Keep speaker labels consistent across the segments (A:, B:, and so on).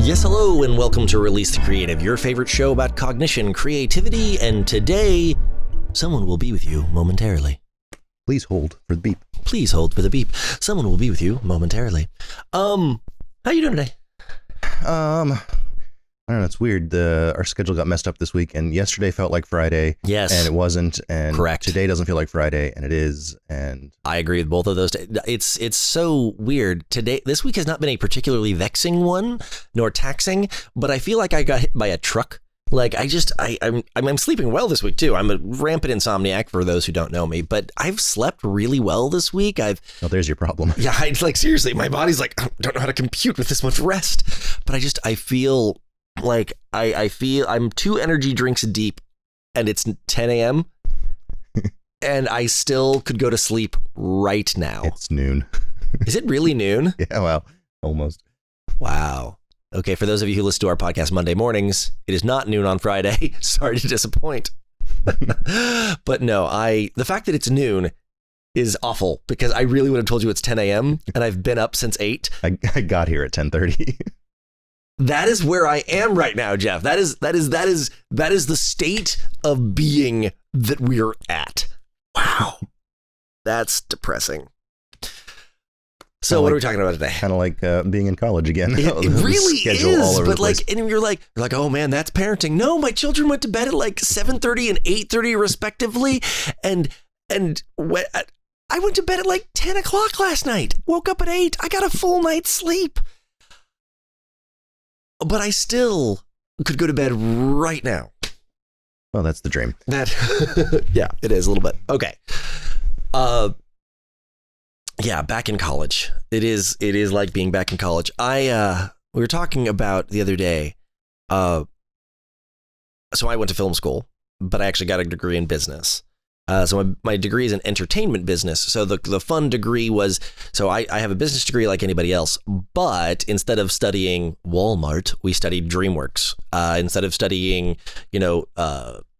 A: Yes, hello, and welcome to Release the Creative, your favorite show about cognition, creativity, and today, someone will be with you momentarily.
B: Please hold for the beep.
A: Please hold for the beep. Someone will be with you momentarily. How you doing today?
B: I don't know, it's weird. Our schedule got messed up this week, and yesterday felt like Friday.
A: Yes.
B: And it wasn't, and
A: Correct.
B: Today doesn't feel like Friday, and it is, and...
A: I agree with both of those. It's so weird. This week has not been a particularly vexing one, nor taxing, but I feel like I got hit by a truck. Like, I'm sleeping well this week, too. I'm a rampant insomniac, for those who don't know me, but I've slept really well this week.
B: Oh, there's your problem.
A: Yeah, seriously, my body's like, I don't know how to compute with this much rest. But I feel like I feel I'm 2 energy drinks deep, and it's 10 a.m., and I still could go to sleep right now.
B: It's noon.
A: Is it really noon?
B: Yeah, well, almost.
A: Wow. Okay, for those of you who listen to our podcast Monday mornings, it is not noon on Friday. Sorry to disappoint. But no, the fact that it's noon is awful, because I really would have told you it's 10 a.m. and I've been up since 8.
B: I got here at 10:30.
A: That is where I am right now, Jeff. That is the state of being that we're at. Wow. That's depressing. So what are we talking about today?
B: Kind of like being in college again.
A: It really is, but and you're like, oh man, that's parenting. No, my children went to bed at like 7:30 and 8:30 respectively, and I went to bed at like 10 o'clock last night. Woke up at 8. I got a full night's sleep, but I still could go to bed right now.
B: Well, that's the dream.
A: Yeah, it is a little bit. Okay. Yeah, back in college. It is like being back in college. We were talking about the other day. So I went to film school, but I actually got a degree in business. So my degree is in entertainment business. So the fun degree was, so I have a business degree like anybody else, but instead of studying Walmart, we studied DreamWorks. Instead of studying,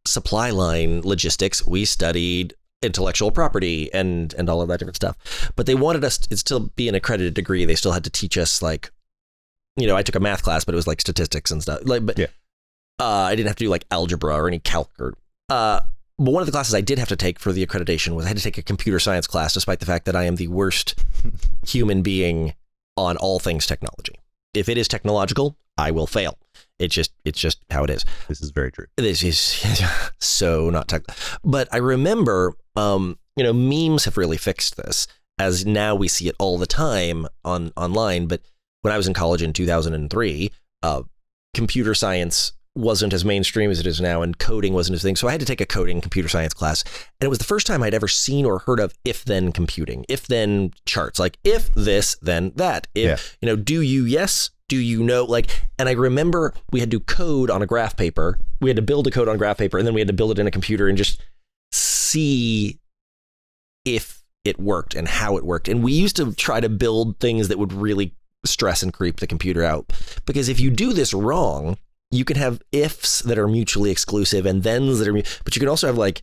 A: supply line logistics, we studied intellectual property and all of that different stuff. But they wanted us to still be an accredited degree. They still had to teach us, like, I took a math class, but it was like statistics and stuff. I didn't have to do like algebra or any calc but one of the classes I did have to take for the accreditation was I had to take a computer science class, despite the fact that I am the worst human being on all things technology. If it is technological, I will fail. It's just how it is.
B: This is very true.
A: This is so not tech. But I remember, memes have really fixed this, as now we see it all the time online. But when I was in college in 2003, computer science wasn't as mainstream as it is now, and coding wasn't a thing. So I had to take a coding computer science class, and it was the first time I'd ever seen or heard of if-then computing, if-then charts, like if this, then that. If, do you yes? Do you know? And I remember we had to code on a graph paper. We had to build a code on graph paper, and then we had to build it in a computer and just see if it worked and how it worked. And we used to try to build things that would really stress and creep the computer out, because if you do this wrong, you can have ifs that are mutually exclusive and thens that are, but you can also have like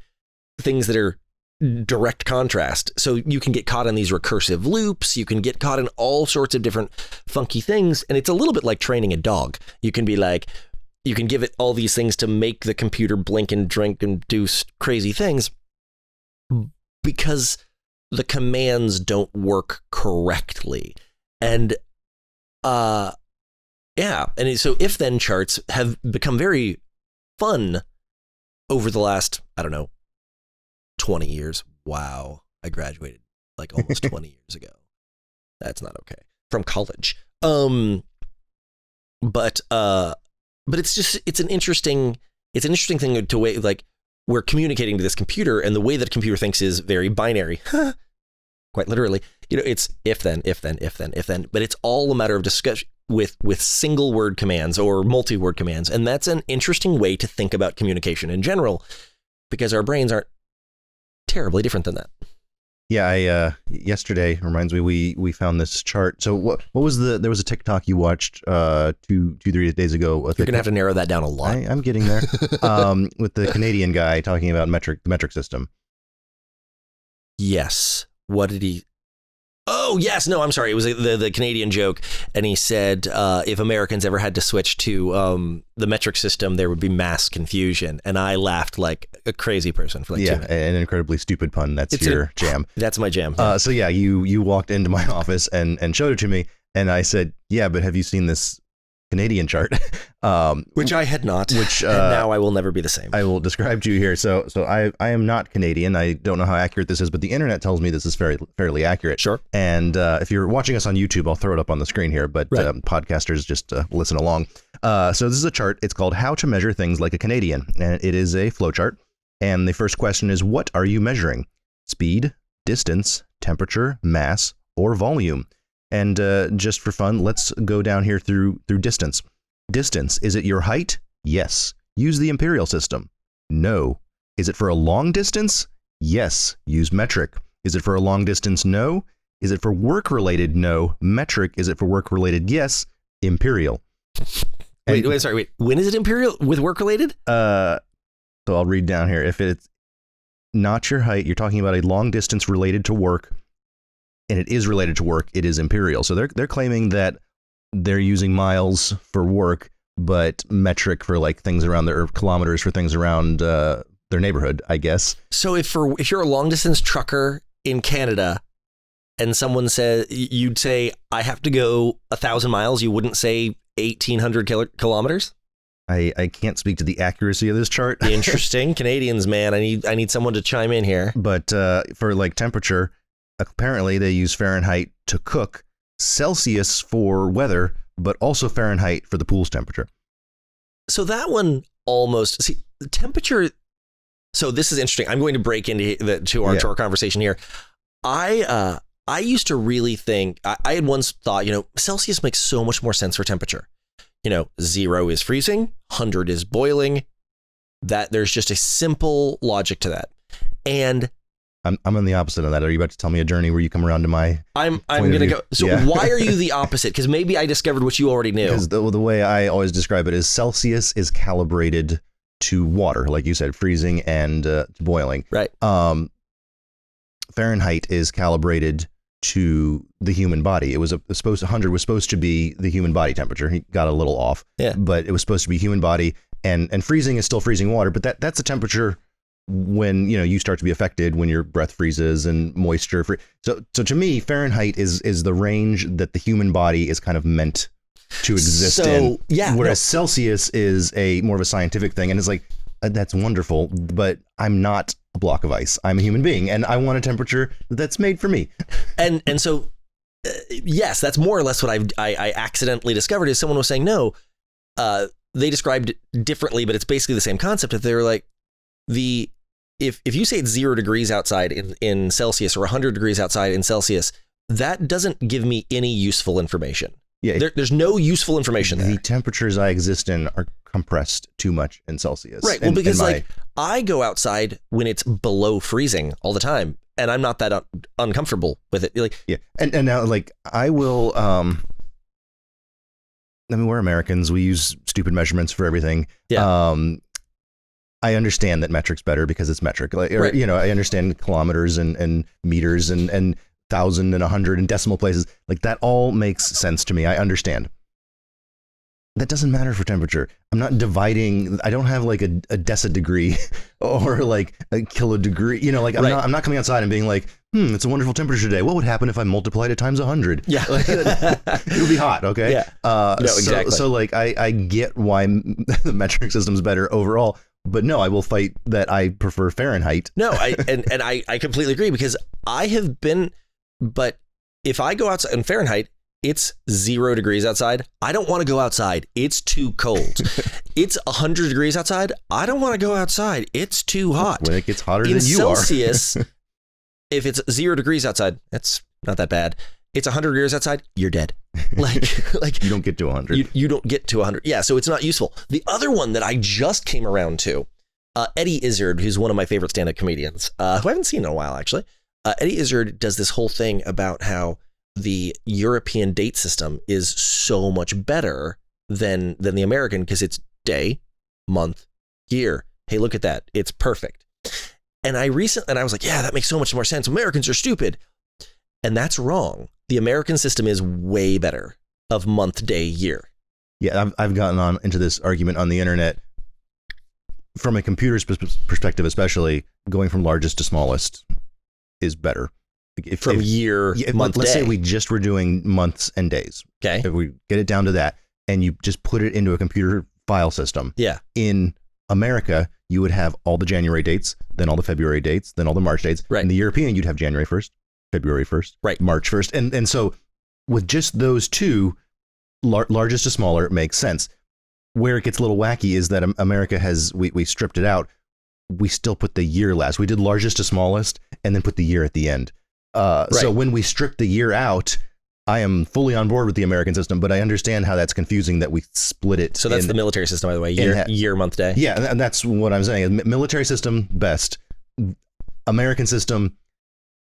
A: things that are direct contrast. So you can get caught in these recursive loops. You can get caught in all sorts of different funky things. And it's a little bit like training a dog. You can be like, you can give it all these things to make the computer blink and drink and do crazy things, because the commands don't work correctly. And, yeah. And so if-then charts have become very fun over the last, 20 years. Wow. I graduated like almost 20 years ago. That's not okay. From college. But it's an interesting thing to way, like, we're communicating to this computer, and the way that a computer thinks is very binary. Quite literally. It's if-then, if-then, if-then, if-then, but it's all a matter of discussion with single word commands or multi-word commands. And that's an interesting way to think about communication in general, because our brains aren't terribly different than that.
B: Yeah, yesterday reminds me, we found this chart. So what was there was a TikTok you watched 3 days ago.
A: You're gonna have to narrow that down a lot.
B: I'm getting there. With the Canadian guy talking about the metric system.
A: Yes. What did he? Oh, yes. No, I'm sorry. It was the Canadian joke. And he said if Americans ever had to switch to the metric system, there would be mass confusion. And I laughed like a crazy person for like 2 minutes.
B: An incredibly stupid pun. That's your jam.
A: That's my jam.
B: So yeah, you walked into my office and showed it to me. And I said, yeah, but have you seen this Canadian chart?
A: Which I had not. Which and now I will never be the same.
B: I will describe to you here. So I am not Canadian. I don't know how accurate this is, but the internet tells me this is fairly accurate.
A: Sure.
B: And if you're watching us on YouTube, I'll throw it up on the screen here, but right. Podcasters just listen along. So this is a chart. It's called How to Measure Things Like a Canadian. And it is a flow chart. And the first question is, what are you measuring? Speed, distance, temperature, mass, or volume? And just for fun, let's go down here through distance. Distance, is it your height? Yes. Use the imperial system. No. Is it for a long distance? Yes. Use metric. Is it for a long distance? No. Is it for work-related? No. Metric. Is it for work-related? Yes. Imperial.
A: Wait, sorry. When is it imperial with work-related?
B: So I'll read down here. If it's not your height, you're talking about a long distance related to work, and it is related to work, it is imperial. So they're claiming that they're using miles for work, but metric for like things around or kilometers for things around their neighborhood, I guess.
A: So if you're a long distance trucker in Canada and someone said, you'd say, I have to go 1,000 miles, you wouldn't say 1,800 kilometers?
B: I can't speak to the accuracy of this chart.
A: Interesting. Canadians, man, I need someone to chime in here.
B: But for like temperature, apparently they use Fahrenheit to cook, Celsius for weather, but also Fahrenheit for the pool's temperature.
A: So that one almost, see, the temperature. So this is interesting. I'm going to break into our conversation here. I used to really think, I had once thought, Celsius makes so much more sense for temperature. 0 is freezing, 100 is boiling, that there's just a simple logic to that. And
B: I'm on the opposite of that. Are you about to tell me a journey where you come around to my?
A: I'm going to go. So why are you the opposite? Because maybe I discovered what you already knew.
B: Because the way I always describe it is Celsius is calibrated to water, like you said, freezing and boiling.
A: Right.
B: Fahrenheit is calibrated to the human body. It was 100 was supposed to be the human body temperature. He got a little off.
A: Yeah.
B: But it was supposed to be human body, and freezing is still freezing water. But that's a temperature when you start to be affected when your breath freezes and moisture. So to me, Fahrenheit is the range that the human body is kind of meant to exist in.
A: Yeah.
B: Whereas Celsius is more of a scientific thing, and it's like that's wonderful, but I'm not a block of ice. I'm a human being, and I want a temperature that's made for me.
A: And so yes, that's more or less what I accidentally discovered. Is someone was saying no, they described it differently, but it's basically the same concept. That they were like if you say it's 0 degrees outside in Celsius or 100 degrees outside in Celsius, that doesn't give me any useful information.
B: Yeah,
A: there's no useful information there.
B: The temperatures I exist in are compressed too much in Celsius.
A: Right. Well, because I go outside when it's below freezing all the time, and I'm not that uncomfortable with it. Like,
B: yeah. And now, like, I will. We're Americans. We use stupid measurements for everything.
A: Yeah.
B: I understand that metric's better because it's metric. Like,
A: right.
B: I understand kilometers and meters and 1,000 and 100 and decimal places. Like, that all makes sense to me. I understand. That doesn't matter for temperature. I'm not dividing. I don't have like a decidegree or like a kilodegree. I'm not coming outside and being like, it's a wonderful temperature today. What would happen if I multiplied it times 100?
A: Yeah.
B: It would be hot. Okay.
A: Yeah. No, exactly.
B: So like, I get why the metric system's better overall. But no, I will fight that I prefer Fahrenheit.
A: No, I completely agree, because I have been, but if I go outside in Fahrenheit, it's 0 degrees outside. I don't want to go outside. It's too cold. It's 100 degrees outside. I don't want to go outside. It's too hot.
B: When it gets hotter than you
A: Celsius, if it's 0 degrees outside, that's not that bad. It's 100 degrees outside, you're dead. Like
B: you don't get to 100.
A: You don't get to 100. Yeah, so it's not useful. The other one that I just came around to, Eddie Izzard, who's one of my favorite stand-up comedians, who I haven't seen in a while, actually. Eddie Izzard does this whole thing about how the European date system is so much better than the American, because it's day, month, year. Hey, look at that. It's perfect. And I was like, yeah, that makes so much more sense. Americans are stupid. And that's wrong. The American system is way better of month, day, year.
B: Yeah, I've gotten on into this argument on the internet from a computer's perspective, especially going from largest to smallest is better.
A: From year, month,
B: let's
A: day.
B: say we just were doing months and days.
A: Okay.
B: If we get it down to that and you just put it into a computer file system.
A: Yeah.
B: In America, you would have all the January dates, then all the February dates, then all the March dates.
A: Right.
B: In the European, you'd have January 1st, February 1st,
A: right.
B: March 1st. And so with just those two, largest to smaller, makes sense. Where it gets a little wacky is that America has, we stripped it out. We still put the year last. We did largest to smallest and then put the year at the end. Right. So when we stripped the year out, I am fully on board with the American system, but I understand how that's confusing that we split it.
A: So that's the military system, by the way, year, month, day.
B: Yeah, and that's what I'm saying. Military system, best. American system,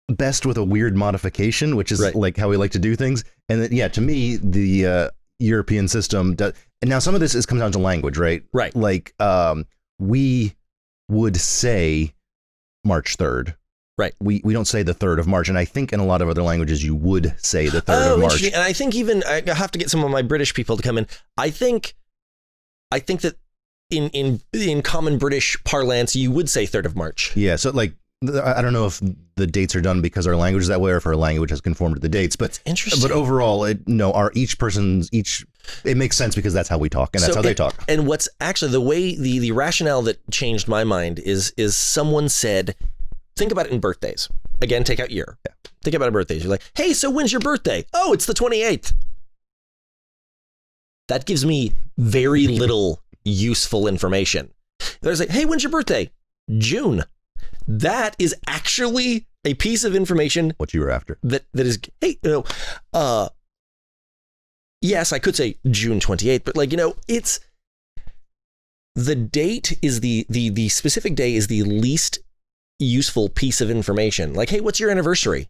B: best with a weird modification, which is like how we like to do things. And then, yeah, to me, the European system does. And now some of this comes down to language, right? Right. Like we would say March 3rd. Right. We don't say the 3rd of March. And I think in a lot of other languages, you would say the 3rd of March. And
A: I think even I have to get some of my British people to come in. I think that in common British parlance, you would say 3rd of March.
B: Yeah. So like, I don't know if the dates are done because our language is that way or if our language has conformed to the dates, but it's interesting. But overall, it makes sense because that's how we talk and that's how they talk.
A: And what's actually the way the rationale that changed my mind is someone said, think about it in birthdays. Again, take out year. Yeah. Think about it in birthdays. You're like, hey, so when's your birthday? Oh, it's the 28th. That gives me very little useful information. There's like, hey, when's your birthday? June. That is actually a piece of information.
B: What you were after.
A: That is, hey, yes, I could say June 28th, but like, it's the date is the specific day is the least useful piece of information. Like, hey, what's your anniversary?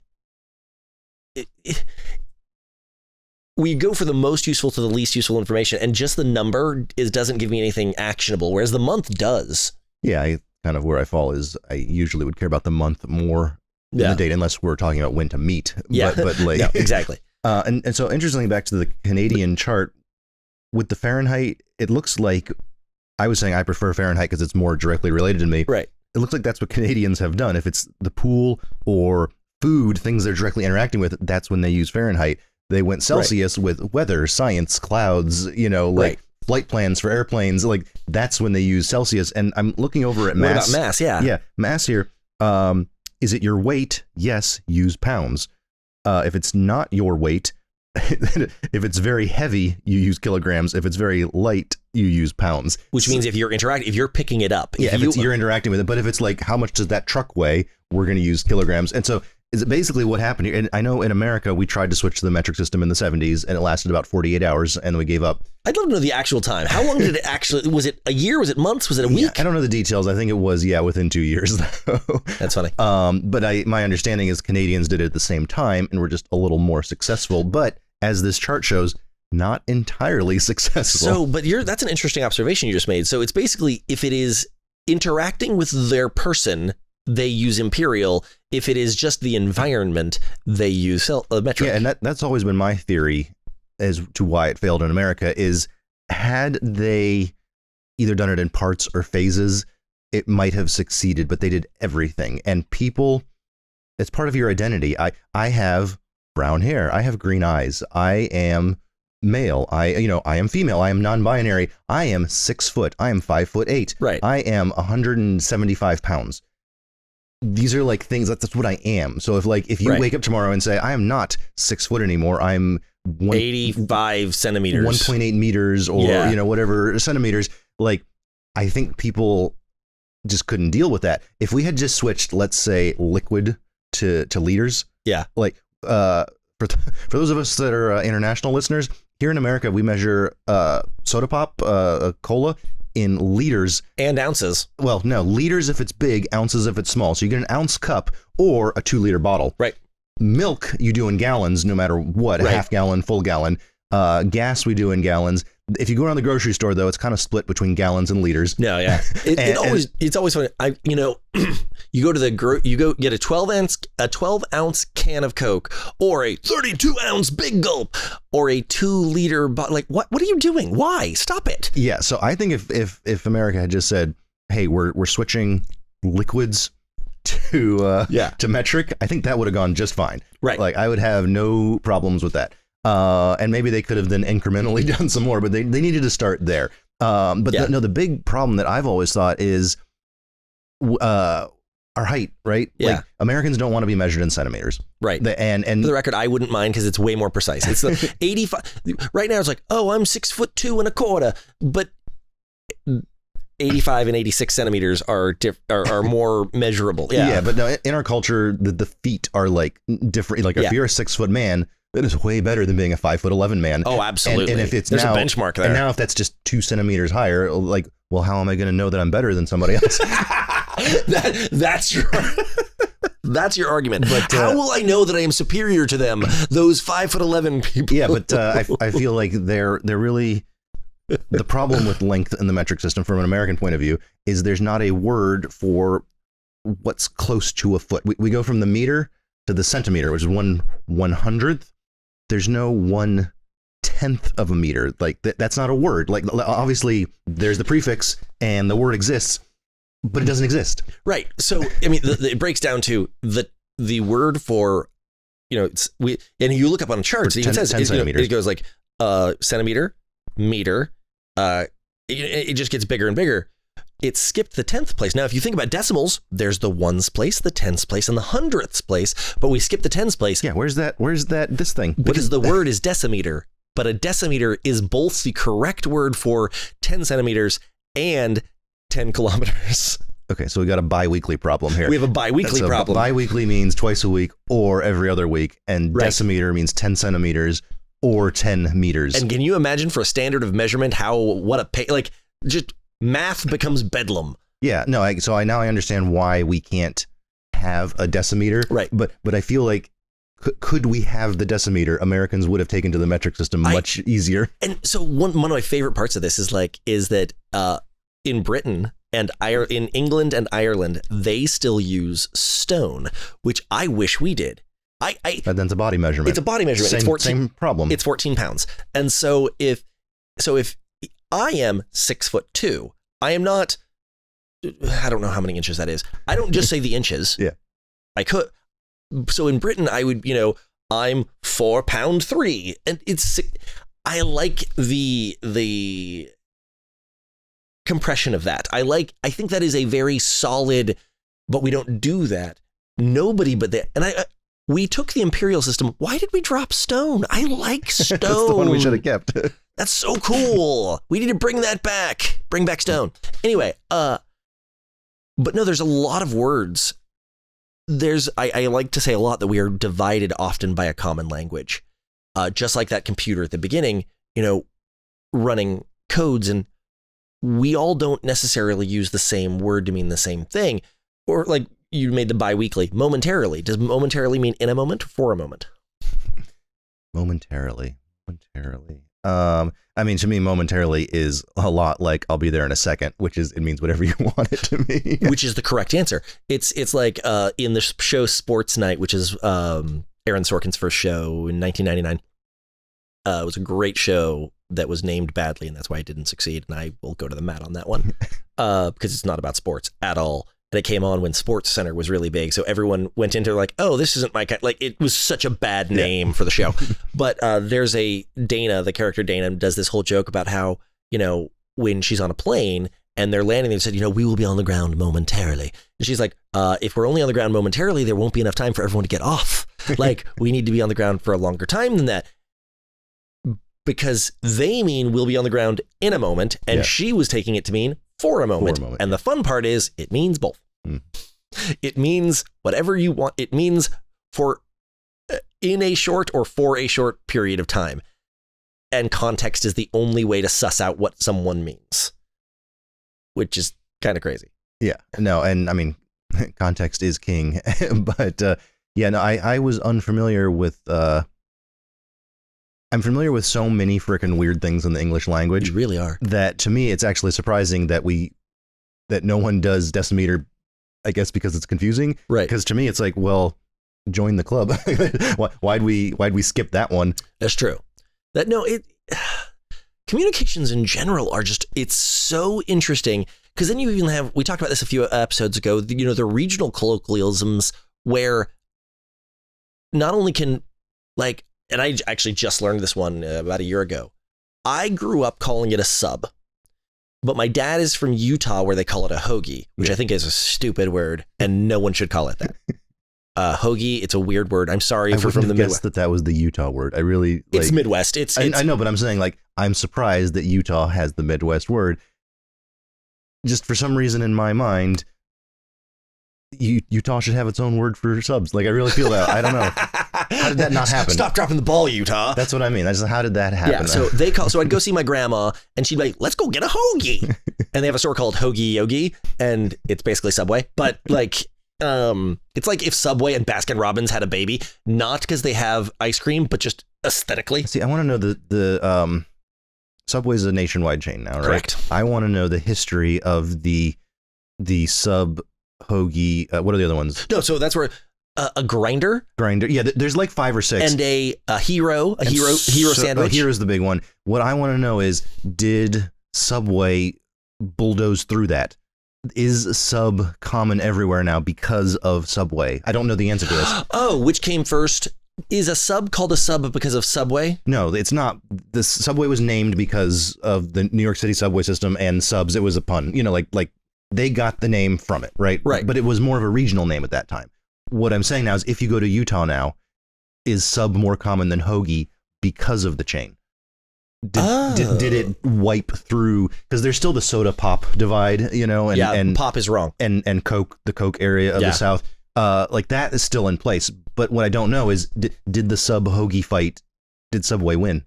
A: We go for the most useful to the least useful information, and just the number doesn't give me anything actionable, whereas the month does.
B: Yeah, kind of where I fall is I usually would care about the month more than the date, unless we're talking about when to meet.
A: Yeah,
B: but like,
A: yeah, exactly.
B: And so interestingly, back to the Canadian chart with the Fahrenheit, it looks like I was saying I prefer Fahrenheit because it's more directly related to me.
A: Right.
B: It looks like that's what Canadians have done. If it's the pool or food, things they're directly interacting with, that's when they use Fahrenheit. They went Celsius with weather, science, clouds, like flight plans for airplanes. Like that's when they use Celsius. And I'm looking over at mass.
A: What about mass? Yeah.
B: Yeah. Mass here. Is it your weight? Yes. Use pounds. If it's not your weight, if it's very heavy, you use kilograms. If it's very light, you use pounds.
A: Which means if you're picking it up.
B: You're interacting with it. But if it's like, how much does that truck weigh? We're going to use kilograms. And so is it basically what happened here? And I know in America, we tried to switch to the metric system in the 70s and it lasted about 48 hours and we gave up.
A: I'd love to know the actual time. How long did it actually, was it a year? Was it months? Was it a week?
B: Yeah, I don't know the details. I think it was, within 2 years.
A: That's funny.
B: But my understanding is Canadians did it at the same time and were just a little more successful. But as this chart shows, not entirely successful.
A: So, but that's an interesting observation you just made. So it's basically, if it is interacting with their person, they use imperial. If it is just the environment, they use metric.
B: Yeah, and that's always been my theory as to why it failed in America is had they either done it in parts or phases, it might have succeeded, but they did everything. And people, it's part of your identity. I have brown hair. I have green eyes. I am male. I am female. I am non-binary. I am 6 foot. I am 5'8".
A: Right.
B: I am 175 pounds. These are like things that's what I am. So if you wake up tomorrow and say, I am not 6 foot anymore, I'm
A: 85 centimeters,
B: 1.8 meters or, whatever centimeters, like I think people just couldn't deal with that. If we had just switched, let's say liquid to liters. Yeah. Like, for those of us that are international listeners here in America, we measure soda pop, cola in liters
A: and ounces.
B: Well, no, liters if it's big, ounces if it's small. So you get an ounce cup or a 2-liter bottle. Right. Milk you do in gallons, no matter what, a half gallon, full gallon. Gas we do in gallons. If you go around the grocery store, though, it's kind of split between gallons and liters.
A: No, yeah. It's always funny. You go to you go get a 12 ounce can of Coke, or a 32 ounce Big Gulp, or a 2 liter bottle. Like, what are you doing? Why? Stop it.
B: Yeah. So I think if America had just said, hey, we're switching liquids to metric, I think that would have gone just fine.
A: Right.
B: Like, I would have no problems with that. And maybe they could have then incrementally done some more, but they needed to start there. The big problem that I've always thought is our height, right?
A: Yeah.
B: Like, Americans don't want to be measured in centimeters.
A: Right.
B: And
A: for the record, I wouldn't mind because it's way more precise. It's the 85. Right now, it's like, oh, I'm 6'2.25", but 85 and 86 centimeters are more measurable. Yeah.
B: Yeah. But no, in our culture, the feet are like different. Like, if you're a 6 foot man, that is way better than being a 5'11" man.
A: Oh, absolutely.
B: And if it's
A: there's
B: now,
A: a benchmark there.
B: And now if that's just 2 centimeters higher, like, well, how am I going to know that I'm better than somebody else?
A: That's your argument. But how will I know that I am superior to them? Those 5'11" people.
B: Yeah, but I feel like they're really, the problem with length in the metric system from an American point of view is there's not a word for what's close to a foot. We go from the meter to the centimeter, which is 1/100th. There's no 1/10 of a meter. Like, that's not a word. Like, obviously there's the prefix and the word exists, but it doesn't exist.
A: Right. So, I mean, it breaks down to the word for, and you look up on charts, it even says
B: 10 centimeters.
A: It goes like centimeter, meter. It just gets bigger and bigger. It skipped the 10th place. Now, if you think about decimals, there's the ones place, the tenths place, and the hundredths place, but we skipped the tens place.
B: Yeah, where's this thing?
A: Because the word is decimeter, but a decimeter is both the correct word for 10 centimeters and 10 kilometers.
B: Okay, so we got a bi-weekly problem here.
A: We have a bi-weekly problem.
B: Bi-weekly means twice a week or every other week, and
A: right.
B: Decimeter means 10 centimeters or 10 meters.
A: And can you imagine for a standard of measurement just math becomes bedlam?
B: Yeah, no. So now I understand why we can't have a decimeter.
A: Right.
B: But I feel like could we have the decimeter? Americans would have taken to the metric system much easier.
A: And so one of my favorite parts of this is that in Britain and in England and Ireland, they still use stone, which I wish we did.
B: But then it's a body measurement.
A: It's a body measurement.
B: Same problem.
A: It's 14 pounds. And so if I am 6'2", I am not, I don't know how many inches that is. I don't just say the inches.
B: Yeah.
A: I could. So in Britain, I would, I'm 4 pound 3. And I like the compression of that. I think that is a very solid, but we don't do that. Nobody but that. And we took the imperial system. Why did we drop stone? I like stone.
B: That's the one we should have kept.
A: That's so cool. We need to bring that back. Bring back stone. Anyway, but no, there's a lot of words. I like to say a lot that we are divided often by a common language. Just like that computer at the beginning, running codes, and we all don't necessarily use the same word to mean the same thing. Or like you made the bi-weekly, momentarily. Does momentarily mean in a moment or for a moment?
B: Momentarily. I mean, to me, momentarily is a lot like I'll be there in a second, it means whatever you want it to mean.
A: Which is the correct answer. It's like in the show Sports Night, which is Aaron Sorkin's first show in 1999. It was a great show that was named badly, and that's why it didn't succeed. And I will go to the mat on that one because it's not about sports at all. And it came on when Sports Center was really big. So everyone went into like, oh, this isn't my kind. Like, it was such a bad name for the show. But there's Dana, the character Dana, does this whole joke about how, when she's on a plane and they're landing, they said, we will be on the ground momentarily. And she's like, if we're only on the ground momentarily, there won't be enough time for everyone to get off. Like, we need to be on the ground for a longer time than that. Because they mean we'll be on the ground in a moment. And she was taking it to mean for a moment. And the fun part is it means both. It means whatever you want. It means for in a short or for a short period of time. And context is the only way to suss out what someone means, which is kind of crazy.
B: Yeah, no. And I mean, context is king. But I was unfamiliar with I'm familiar with so many frickin' weird things in the English language.
A: You really are.
B: That to me, it's actually surprising that no one does decimeter, I guess, because it's confusing.
A: Right.
B: Because to me, it's like, well, join the club. Why'd we skip that one?
A: That's true. Communications in general are just, it's so interesting. Because then you even we talked about this a few episodes ago, the regional colloquialisms where not only can, like, and I actually just learned this one about a year ago. I grew up calling it a sub, but my dad is from Utah where they call it a hoagie, which I think is a stupid word and no one should call it that. Hoagie, it's a weird word. I'm sorry if we're from the Midwest.
B: That was the Utah word. I really
A: it's Midwest.
B: I know, but I'm saying, like, I'm surprised that Utah has the Midwest word. Just for some reason in my mind, Utah should have its own word for subs. Like, I really feel that. I don't know. How did that not happen?
A: Stop dropping the ball, Utah.
B: That's what I mean. How did that happen?
A: Yeah, so I'd go see my grandma and she'd be like, let's go get a hoagie. And they have a store called Hoagie Yogi and it's basically Subway. But like, it's like if Subway and Baskin Robbins had a baby, not because they have ice cream, but just aesthetically.
B: See, I want to know the Subway's a nationwide chain now, right?
A: Correct.
B: I want to know the history of the sub hoagie. What are the other ones?
A: No, so that's where a grinder.
B: Yeah, there's like 5 or 6,
A: and a hero sandwich.
B: Hero's the big one. What I want to know is, did Subway bulldoze through that? Is sub common everywhere now because of Subway? I don't know the answer to this.
A: Oh, which came first? Is a sub called a sub because of Subway?
B: No, it's not. The Subway was named because of the New York City subway system, and subs, it was a pun. Like they got the name from it, right?
A: Right.
B: But it was more of a regional name at that time. What I'm saying now is, if you go to Utah now, is sub more common than hoagie because of the chain? Did it wipe through? Because there's still the soda pop divide, and
A: pop is wrong,
B: and Coke, the Coke area of the South, like that is still in place. But what I don't know is, did the sub hoagie fight? Did Subway win?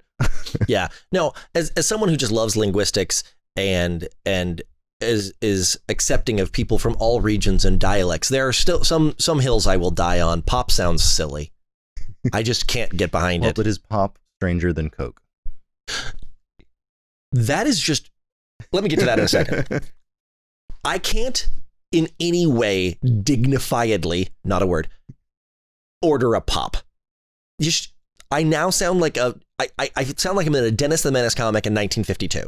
A: Yeah, no. As someone who just loves linguistics and is accepting of people from all regions and dialects, there are still some hills I will die on. Pop sounds silly. I just can't get behind it.
B: But is pop stranger than Coke?
A: That is just, let me get to that in a second. I can't in any way dignifiedly, not a word, order a pop. I now sound like I sound like I'm in a Dennis the Menace comic in 1952.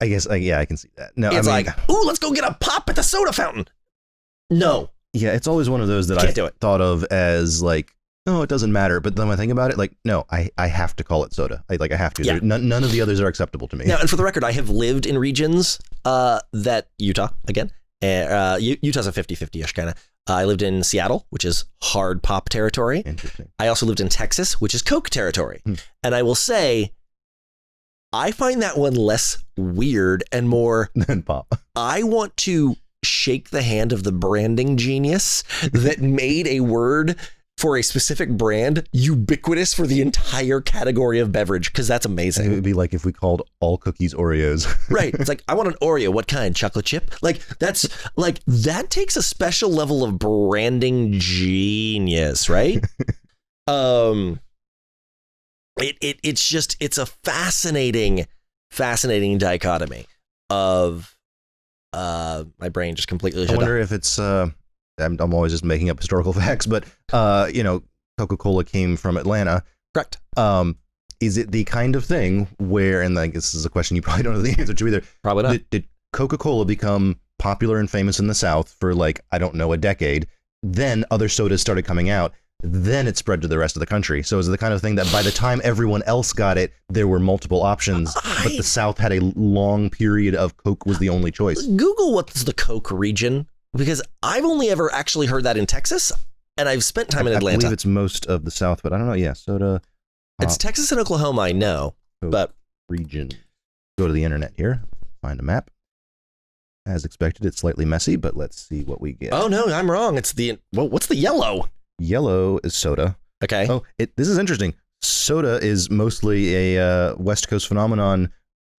B: I guess, I can see that. No,
A: it's like, ooh, let's go get a pop at the soda fountain. No.
B: Yeah, it's always one of those that I thought of as like, oh, it doesn't matter. But then when I think about it, like, no, I have to call it soda. I have to. Yeah. None of the others are acceptable to me.
A: Now, and for the record, I have lived in regions that Utah, again, Utah's a 50-50-ish kind of. I lived in Seattle, which is hard pop territory.
B: Interesting.
A: I also lived in Texas, which is Coke territory. And I will say, I find that one less weird and more
B: than pop.
A: I want to shake the hand of the branding genius that made a word for a specific brand ubiquitous for the entire category of beverage, because that's amazing.
B: It would be like if we called all cookies Oreos.
A: Right. It's like, I want an Oreo. What kind? Chocolate chip? Like, that's like, that takes a special level of branding genius, right? It's a fascinating dichotomy of my brain just completely shut
B: I wonder
A: down.
B: if it's I'm always just making up historical facts, but Coca-Cola came from Atlanta.
A: Correct.
B: Is it the kind of thing where, and like, this is a question you probably don't know the answer to either.
A: Probably not.
B: Did Coca-Cola become popular and famous in the South for, like, I don't know, a decade? Then other sodas started coming out. Then it spread to the rest of the country. So is it the kind of thing that by the time everyone else got it, there were multiple options, but the South had a long period of Coke was the only choice?
A: Google what's the Coke region, because I've only ever actually heard that in Texas, and I've spent time in Atlanta.
B: I believe it's most of the South, but I don't know. Yeah, soda.
A: It's Texas and Oklahoma, I know,
B: Coke
A: but
B: region. Go to the internet here, find a map. As expected, it's slightly messy, but let's see what we get.
A: Oh no, I'm wrong. It's what's the yellow?
B: Yellow is soda.
A: Okay.
B: Oh, this is interesting. Soda is mostly a West Coast phenomenon,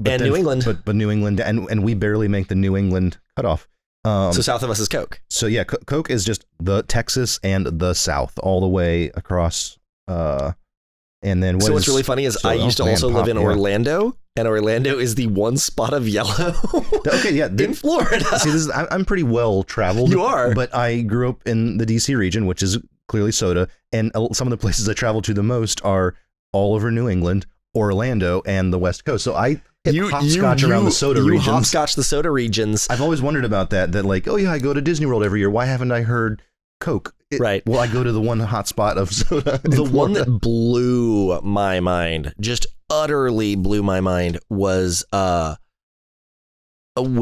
A: and New England,
B: but New England, and we barely make the New England cutoff.
A: So south of us is Coke.
B: So yeah, Coke is just the Texas and the South, all the way across And then
A: what's really funny is I used to also live in Orlando, and Orlando is the one spot of yellow.
B: Okay, yeah,
A: in Florida.
B: See, I'm pretty well traveled.
A: You are,
B: but I grew up in the DC region, which is clearly soda, and some of the places I travel to the most are all over New England, Orlando, and the West Coast. So I hopscotch around the soda regions.
A: You hopscotch the soda regions.
B: I've always wondered about that. That like, oh yeah, I go to Disney World every year. Why haven't I heard Coke?
A: Right.
B: Well, I go to the one hot spot of soda.
A: The one that blew my mind, just utterly blew my mind, was when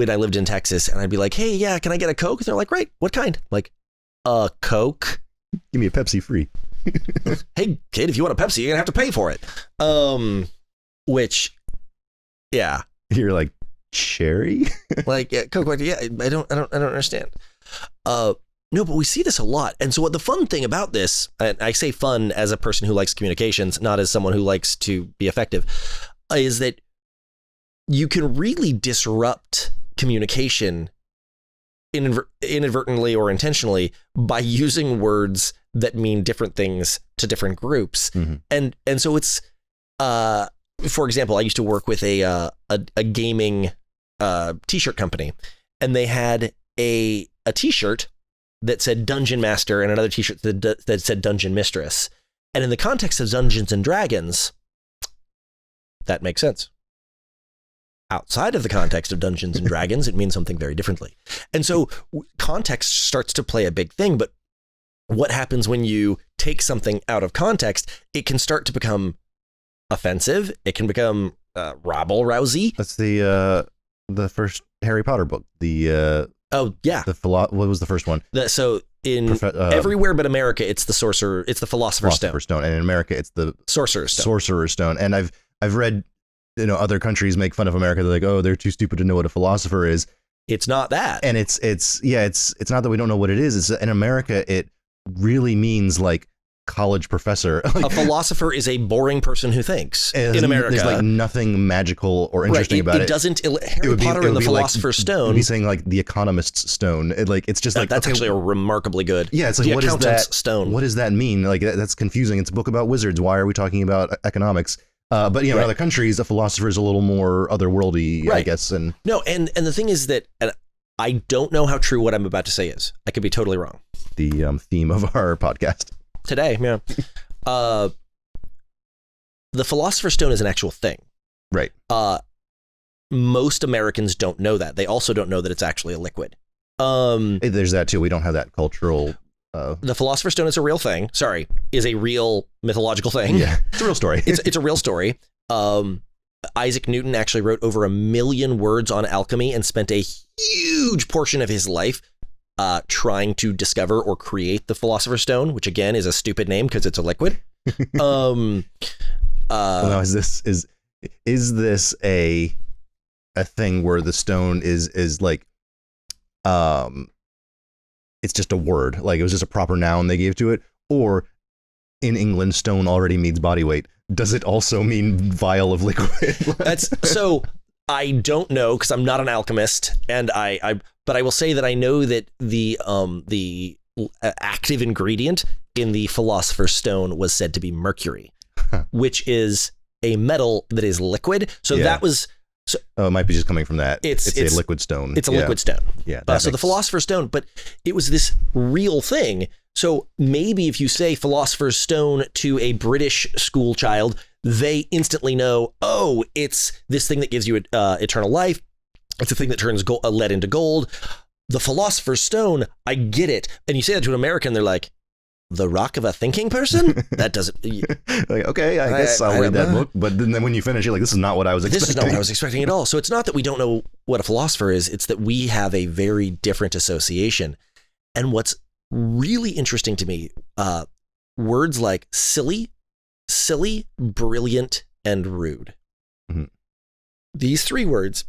A: I lived in Texas, and I'd be like, hey, yeah, can I get a Coke? And they're like, right, what kind? I'm like, a Coke?
B: Give me a Pepsi free.
A: Hey, kid, if you want a Pepsi, you're going to have to pay for it. Which, yeah.
B: You're like, cherry?
A: Like, yeah, Coke, yeah, I don't understand. No, but we see this a lot. And so what the fun thing about this, and I say fun as a person who likes communications, not as someone who likes to be effective, is that you can really disrupt communication inadvertently or intentionally by using words that mean different things to different groups.
B: Mm-hmm.
A: And so it's, for example, I used to work with a gaming t-shirt company, and they had a t-shirt that said Dungeon Master and another t-shirt that said Dungeon Mistress. And in the context of Dungeons and Dragons, that makes sense. Outside of the context of Dungeons and Dragons, it means something very differently. And so context starts to play a big thing. But what happens when you take something out of context? It can start to become offensive. It can become rabble-rousy.
B: That's the first Harry Potter book.
A: Oh yeah.
B: What was the first one?
A: So in everywhere but America, it's the sorcerer. It's the Philosopher's Stone.
B: And in America, it's the
A: Sorcerer's Stone.
B: Sorcerer's Stone. And I've read, other countries make fun of America. They're like, oh, they're too stupid to know what a philosopher is.
A: It's not that.
B: And it's not that we don't know what it is. It's in America, it really means like college professor.
A: A philosopher is a boring person who thinks in America.
B: There's like nothing magical or interesting about it.
A: It doesn't. Harry Potter and the Philosopher's Stone.
B: It'd be saying like the Economist's Stone. It's just like
A: that's actually a remarkably good.
B: Yeah, it's like
A: the
B: what is that
A: stone?
B: What does that mean? Like that's confusing. It's a book about wizards. Why are we talking about economics? But in other countries, a philosopher is a little more otherworldly, I guess. And
A: no, and the thing is that I don't know how true what I'm about to say is. I could be totally wrong.
B: The theme of our podcast
A: today, yeah. The Philosopher's Stone is an actual thing.
B: Right.
A: Most Americans don't know that. They also don't know that it's actually a liquid.
B: There's that too. We don't have that cultural.
A: The Philosopher's Stone is a real thing. Sorry, is a real mythological thing.
B: Yeah, it's a real story.
A: It's a real story. Isaac Newton actually wrote over 1 million words on alchemy and spent a huge portion of his life trying to discover or create the Philosopher's Stone, which again is a stupid name because it's a liquid.
B: Well, now is this a thing where the stone is like it's just a word, like it was just a proper noun they gave to it, or in England stone already means body weight? Does it also mean vial of liquid?
A: So I don't know because I'm not an alchemist, and but I will say that I know that the active ingredient in the Philosopher's Stone was said to be mercury, which is a metal that is liquid. So that was.
B: It might be just coming from that. It's a liquid stone.
A: It's a liquid stone.
B: Yeah.
A: So the Philosopher's Stone, but it was this real thing. So maybe if you say Philosopher's Stone to a British school child, they instantly know, oh, it's this thing that gives you eternal life. It's a thing that turns lead into gold. The Philosopher's Stone, I get it. And you say that to an American, they're like, the rock of a thinking person? That doesn't.
B: Like, okay, I guess I'll read that book. But then when you finish, you're like, this is not what I was expecting.
A: This is not what I was expecting at all. So it's not that we don't know what a philosopher is. It's that we have a very different association. And what's really interesting to me, words like silly, brilliant, and rude.
B: Mm-hmm.
A: These three words,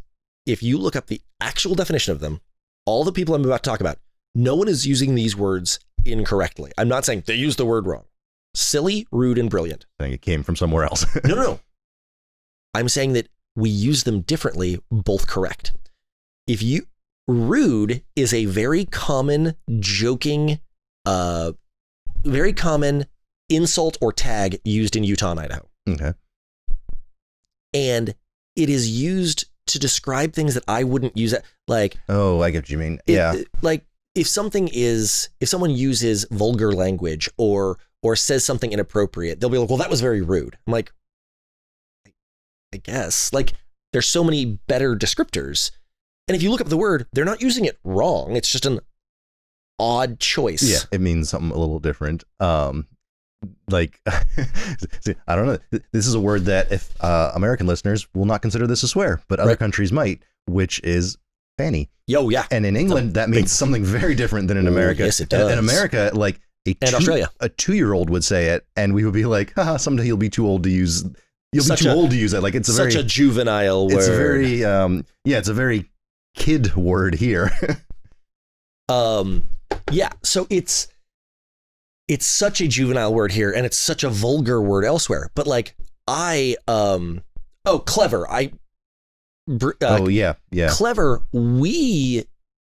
A: if you look up the actual definition of them, all the people I'm about to talk about, no one is using these words incorrectly. I'm not saying they use the word wrong. Silly, rude, and brilliant.
B: I think it came from somewhere else.
A: No. I'm saying that we use them differently, both correct. Rude is a very common joking, very common insult or tag used in Utah and Idaho.
B: Okay.
A: And it is used to describe things that I wouldn't use it. Like,
B: oh, I get what you mean. Yeah.
A: Like if someone uses vulgar language or says something inappropriate, they'll be like, well, that was very rude. I'm like, I guess. Like, there's so many better descriptors. And if you look up the word, they're not using it wrong. It's just an odd choice.
B: Yeah, it means something a little different. Like, see, I don't know. This is a word that if American listeners will not consider this a swear, but other countries might, which is fanny.
A: Yo, yeah.
B: And in England, that means something very different than in America.
A: Yes, it does.
B: In America, like
A: Australia,
B: a 2-year-old would say it, and we would be like, haha, someday you'll be too old to use. You'll be too old to use it. Like it's
A: such a juvenile word.
B: It's a very it's a very kid word here.
A: Yeah. So it's such a juvenile word here, and it's such a vulgar word elsewhere. But like clever. Clever.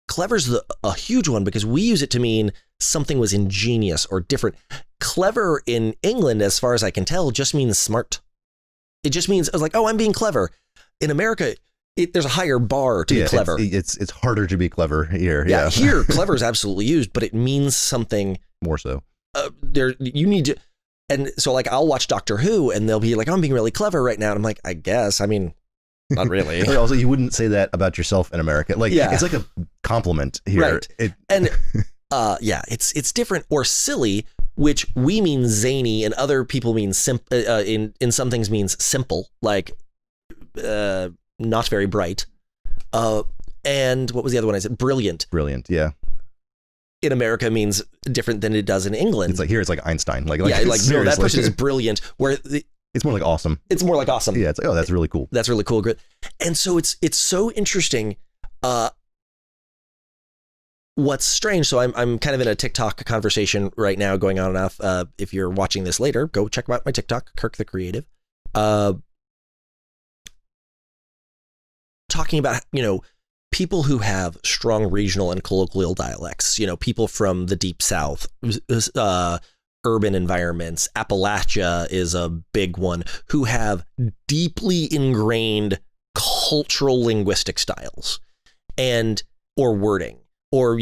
A: Clever's a huge one because we use it to mean something was ingenious or different. Clever in England, as far as I can tell, just means smart. It just means, I was like, oh, I'm being clever. In America, there's a higher bar to be clever.
B: It's harder to be clever here.
A: Yeah, here, clever is absolutely used, but it means something
B: more so.
A: You need to, and so like I'll watch Doctor Who, and they'll be like, I'm being really clever right now, and I'm like, I guess. I mean, not really.
B: Also, you wouldn't say that about yourself in America. Like, it's like a compliment here.
A: Right. It's different. Or silly, which we mean zany, and other people mean in some things means simple, like not very bright. And what was the other one I said? Brilliant.
B: Brilliant, yeah.
A: In America means different than it does in England.
B: It's like here, it's like Einstein. Like
A: no, that person is brilliant. Where
B: it's more like awesome.
A: It's more like awesome.
B: Yeah, it's like, oh, that's really cool.
A: That's really cool. And so it's so interesting. What's strange, so I'm kind of in a TikTok conversation right now going on and off. If you're watching this later, go check out my TikTok, Kirk the Creative. Talking about, people who have strong regional and colloquial dialects, people from the deep South, urban environments. Appalachia is a big one, who have deeply ingrained cultural linguistic styles or wording, or,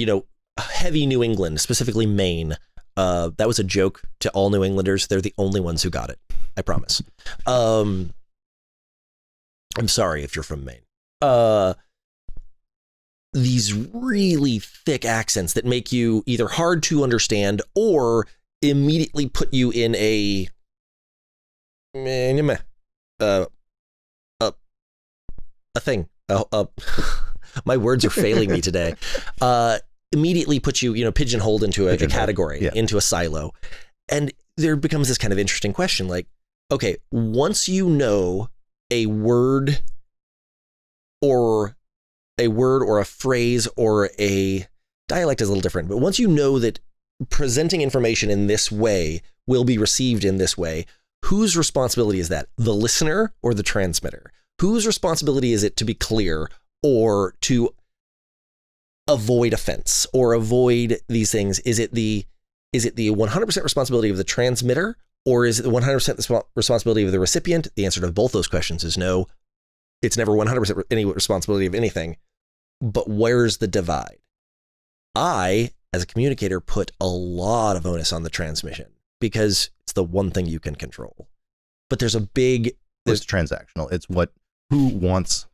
A: heavy New England, specifically Maine. That was a joke to all New Englanders. They're the only ones who got it. I promise. I'm sorry if you're from Maine. These really thick accents that make you either hard to understand or immediately put you in a thing. My words are failing me today. Immediately put you, pigeonholed into a category, into a silo. And there becomes this kind of interesting question, like, okay, once you know a word or a phrase or a dialect is a little different, but once you know that presenting information in this way will be received in this way, whose responsibility is that? The listener or the transmitter? Whose responsibility is it to be clear or to avoid offense or avoid these things? Is it the 100% responsibility of the transmitter, or is it the 100% responsibility of the recipient? The answer to both those questions is no. It's never 100% any responsibility of anything. But where's the divide? I, as a communicator, put a lot of onus on the transmission because it's the one thing you can control. But there's
B: it's transactional. It's who wants.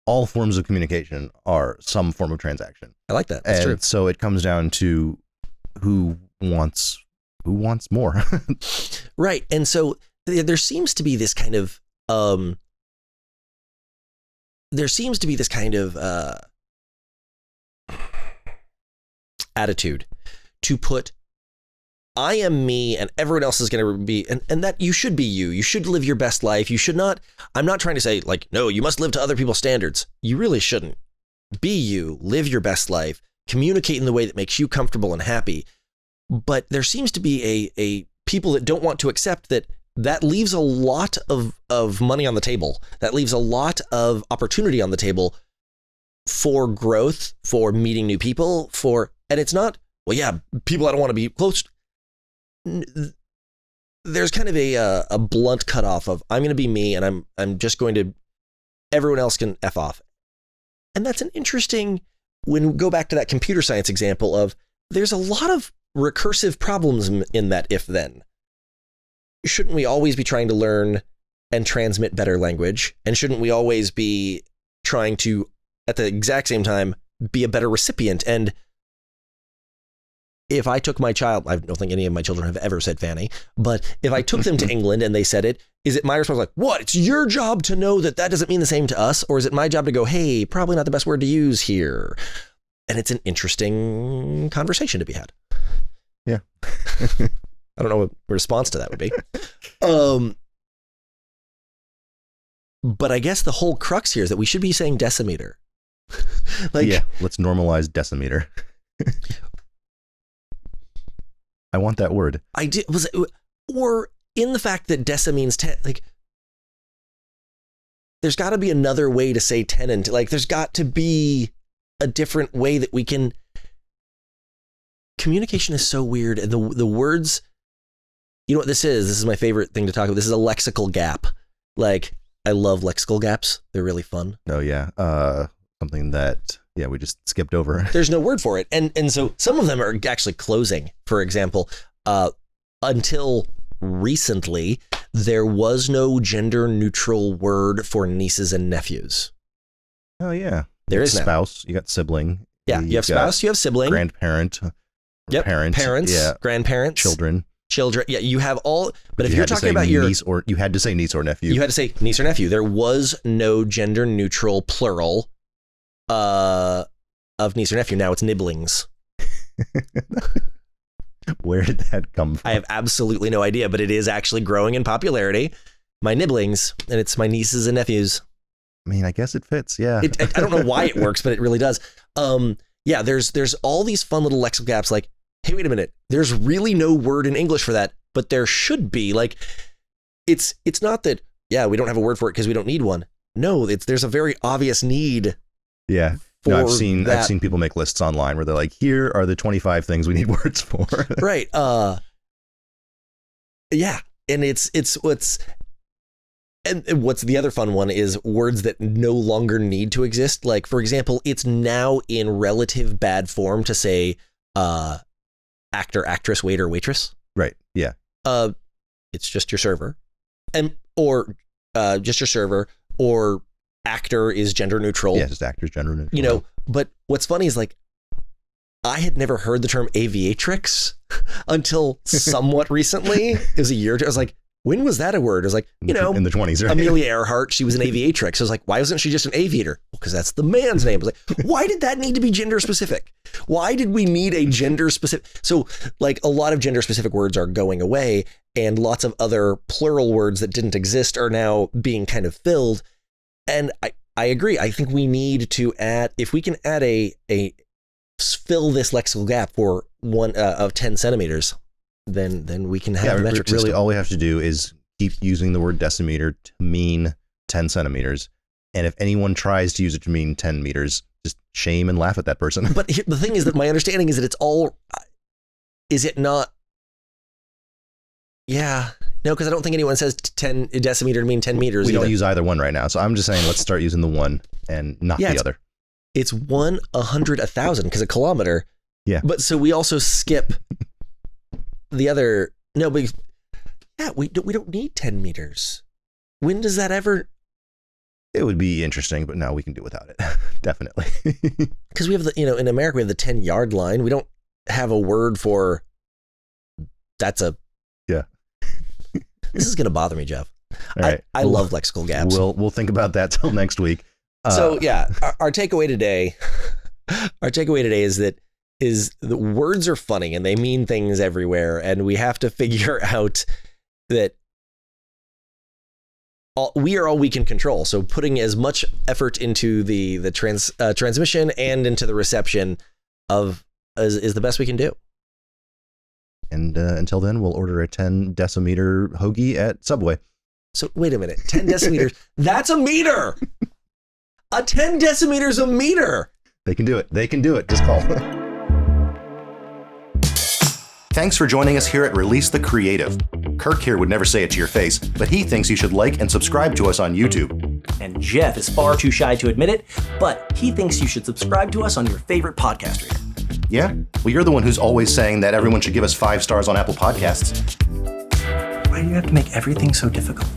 B: All forms of communication are some form of transaction.
A: I like that. That's true.
B: So it comes down to who wants more.
A: Right. And so there seems to be this kind of attitude to put, I am me and everyone else is going to be, and that you should be you. You should live your best life. You should not, I'm not trying to say like, no, you must live to other people's standards. You really shouldn't. Be you, live your best life, communicate in the way that makes you comfortable and happy. But there seems to be a people that don't want to accept that leaves a lot of money on the table. That leaves a lot of opportunity on the table for growth, for meeting new people, and it's not, well, yeah, people I don't want to be close. there's kind of a blunt cutoff of I'm going to be me and I'm just going to, everyone else can F off. And that's an interesting, when we go back to that computer science example of there's a lot of recursive problems in that if then. Shouldn't we always be trying to learn and transmit better language? And shouldn't we always be trying to, at the exact same time, be a better recipient? And if I took my child, I don't think any of my children have ever said Fanny, but if I took them to England and they said it, is it my responsibility, like, what? It's your job to know that that doesn't mean the same to us? Or is it my job to go, hey, probably not the best word to use here? And it's an interesting conversation to be had.
B: Yeah.
A: I don't know what response to that would be. But I guess the whole crux here is that we should be saying decimeter.
B: Yeah, let's normalize decimeter. I want that word.
A: I did. Or in the fact that deci means 10, like, there's got to be another way to say 10 and like, there's got to be a different way that we can. Communication is so weird, and the words. You know what this is? This is my favorite thing to talk about. This is a lexical gap. Like, I love lexical gaps. They're really fun.
B: Oh yeah, something that we just skipped over.
A: There's no word for it, and so some of them are actually closing. For example, until recently, there was no gender neutral word for nieces and nephews.
B: Oh yeah,
A: there is
B: spouse.
A: Now.
B: You got sibling.
A: Yeah, you have spouse. You have sibling.
B: Grandparent.
A: Yep. Parents.
B: Yeah.
A: Grandparents.
B: Children.
A: Yeah, you have all. But if you're talking about your
B: niece, or you had to say niece or nephew.
A: You had to say niece or nephew. There was no gender neutral plural of niece or nephew. Now it's Niblings.
B: Where did that come from?
A: I have absolutely no idea, but it is actually growing in popularity. My Niblings, and it's my nieces and nephews.
B: I mean, I guess it fits. Yeah.
A: I don't know why it works, but it really does. Yeah, there's all these fun little lexical gaps. Like, hey, wait a minute. There's really no word in English for that, but there should be. Like, it's not that. Yeah, we don't have a word for it because we don't need one. No, there's a very obvious need.
B: Yeah. No, I've seen people make lists online where they're like, here are the 25 things we need words for.
A: Right. Yeah. And what's the other fun one is words that no longer need to exist. Like, for example, it's now in relative bad form to say actor, actress, waiter, waitress.
B: Right. Yeah.
A: It's just your server, or just your server, or actor is gender neutral.
B: Yeah, just actor's gender neutral.
A: You know, but what's funny is, like, I had never heard the term aviatrix until somewhat recently. It was a year ago. I was like, when was that a word? I was like, in
B: the 20s, right?
A: Amelia Earhart, she was an aviatrix. I was like, why wasn't she just an aviator? Well, because that's the man's name. I was like, why did that need to be gender specific? Why did we need a gender specific? So, like, a lot of gender specific words are going away, and lots of other plural words that didn't exist are now being kind of filled. And I agree. I think we need to add, if we can add a fill this lexical gap for one of 10 centimeters, then we can have a metric
B: really
A: system.
B: All we have to do is keep using the word decimeter to mean 10 centimeters. And if anyone tries to use it to mean 10 meters, just shame and laugh at that person.
A: But the thing is that my understanding is that it's all, is it not? Yeah. No, because I don't think anyone says 10 decimeter to mean 10 meters.
B: We don't use either one right now. So I'm just saying, let's start using the one and not the other.
A: It's 1, 100, 1,000, because a kilometer.
B: Yeah.
A: But so we also skip the other. No, but yeah, we don't need 10 meters. When does that ever?
B: It would be interesting, but no, we can do without it. Definitely.
A: Because we have in America, we have the 10-yard line. We don't have a word for that's a.
B: Yeah.
A: This is going to bother me, Jeff.
B: All right.
A: I love lexical gaps.
B: We'll think about that till next week.
A: So yeah, our takeaway today is the words are funny and they mean things everywhere, and we have to figure out that we are all we can control. So putting as much effort into the transmission and into the reception of is the best we can do.
B: And until then, we'll order a 10 decimeter hoagie at Subway.
A: So wait a minute, 10 decimeters, that's a meter. A 10 decimeters a meter.
B: They can do it. Just call.
C: Thanks for joining us here at Release the Creative.
B: Kirk here would never say it to your face, but he thinks you should like and subscribe to us on YouTube.
C: And Jeff is far too shy to admit it, but he thinks you should subscribe to us on your favorite podcast reader.
B: Yeah? Well, you're the one who's always saying that everyone should give us 5 stars on Apple Podcasts.
C: Why do you have to make everything so difficult?